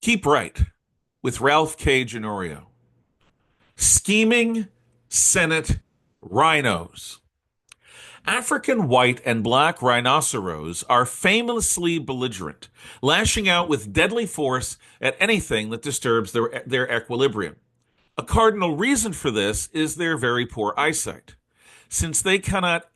Keep Right with Ralph K. Ginorio. Scheming Senate rhinos. African white and black rhinoceros are famously belligerent, lashing out with deadly force at anything that disturbs their equilibrium. A cardinal reason for this is their very poor eyesight. Since they cannot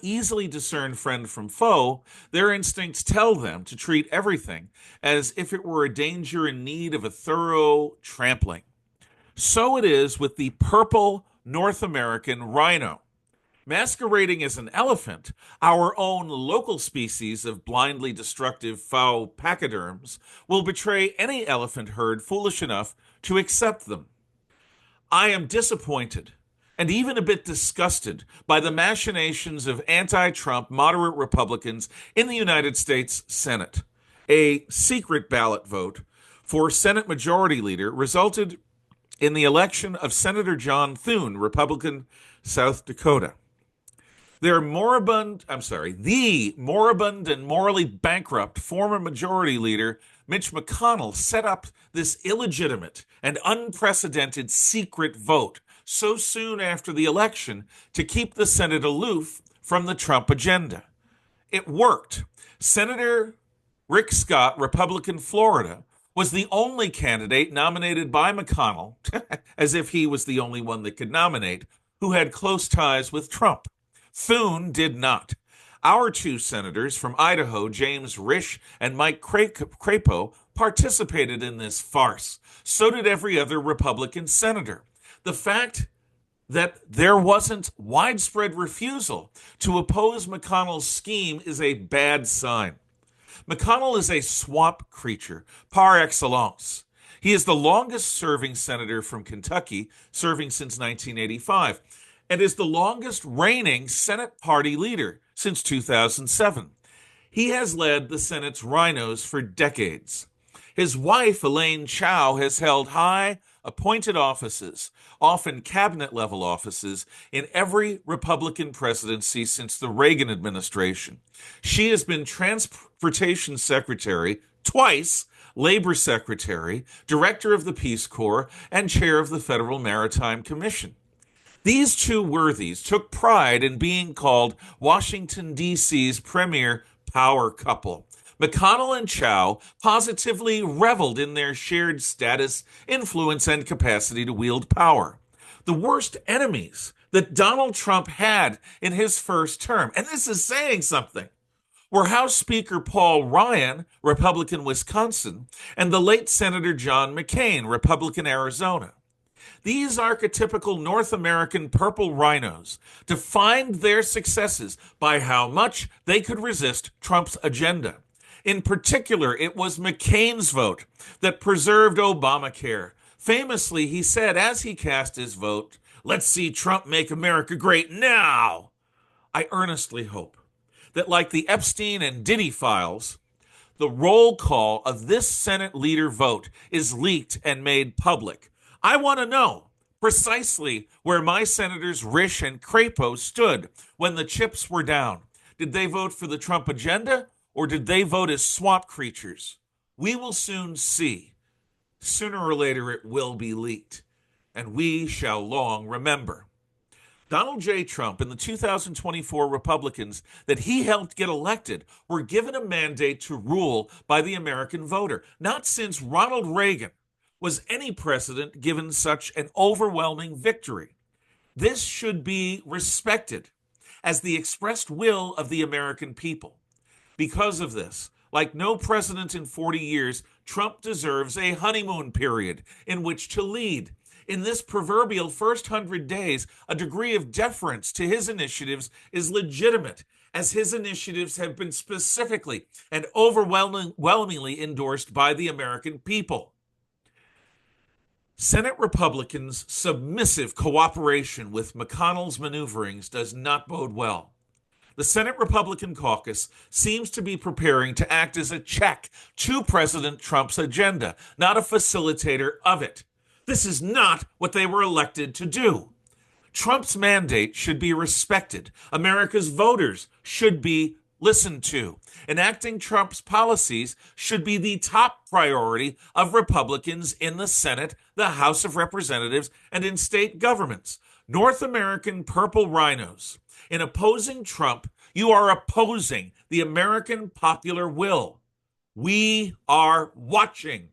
easily discern friend from foe, their instincts tell them to treat everything as if it were a danger in need of a thorough trampling. So it is with the Purple North American RINO. Masquerading as an elephant, our own local species of blindly destructive faux-pachyderms will betray any elephant herd foolish enough to accept them. I am disappointed and even a bit disgusted by the machinations of anti-Trump moderate Republicans in the United States Senate. A secret ballot vote for Senate Majority Leader resulted in the election of Senator John Thune, Republican, South Dakota. The moribund and morally bankrupt former Majority Leader Mitch McConnell set up this illegitimate and unprecedented secret vote so soon after the election to keep the Senate aloof from the Trump agenda. It worked. Senator Rick Scott, Republican Florida, was the only candidate nominated by McConnell, as if he was the only one that could nominate, who had close ties with Trump. Thune did not. Our two senators from Idaho, James Risch and Mike Crapo, participated in this farce. So did every other Republican senator. The fact that there wasn't widespread refusal to oppose McConnell's scheme is a bad sign. McConnell is a swamp creature par excellence. He is the longest serving senator from Kentucky, serving since 1985, and is the longest reigning Senate party leader since 2007. He has led the Senate's rhinos for decades. His wife, Elaine Chao, has held high appointed offices, often cabinet-level offices, in every Republican presidency since the Reagan administration. She has been Transportation Secretary twice, Labor Secretary, Director of the Peace Corps, and Chair of the Federal Maritime Commission. These two worthies took pride in being called Washington, D.C.'s premier power couple. McConnell and Chao positively reveled in their shared status, influence, and capacity to wield power. The worst enemies that Donald Trump had in his first term, and this is saying something, were House Speaker Paul Ryan, Republican Wisconsin, and the late Senator John McCain, Republican Arizona. These archetypical North American purple rhinos defined their successes by how much they could resist Trump's agenda. In particular, it was McCain's vote that preserved Obamacare. Famously, he said as he cast his vote, "Let's see Trump make America great now." I earnestly hope that, like the Epstein and Diddy files, the roll call of this Senate leader vote is leaked and made public. I want to know precisely where my senators Risch and Crapo stood when the chips were down. Did they vote for the Trump agenda, or did they vote as swamp creatures? We will soon see. Sooner or later it will be leaked, and we shall long remember. Donald J. Trump and the 2024 Republicans that he helped get elected were given a mandate to rule by the American voter. Not since Ronald Reagan was any president given such an overwhelming victory. This should be respected as the expressed will of the American people. Because of this, like no president in 40 years, Trump deserves a honeymoon period in which to lead. In this proverbial first 100 days, a degree of deference to his initiatives is legitimate, as his initiatives have been specifically and overwhelmingly endorsed by the American people. Senate Republicans' submissive cooperation with McConnell's maneuverings does not bode well. The Senate Republican caucus seems to be preparing to act as a check to President Trump's agenda, not a facilitator of it. This is not what they were elected to do. Trump's mandate should be respected. America's voters should be listened to. Enacting Trump's policies should be the top priority of Republicans in the Senate, the House of Representatives, and in state governments. North American purple rhinos. In opposing Trump, you are opposing the American popular will. We are watching.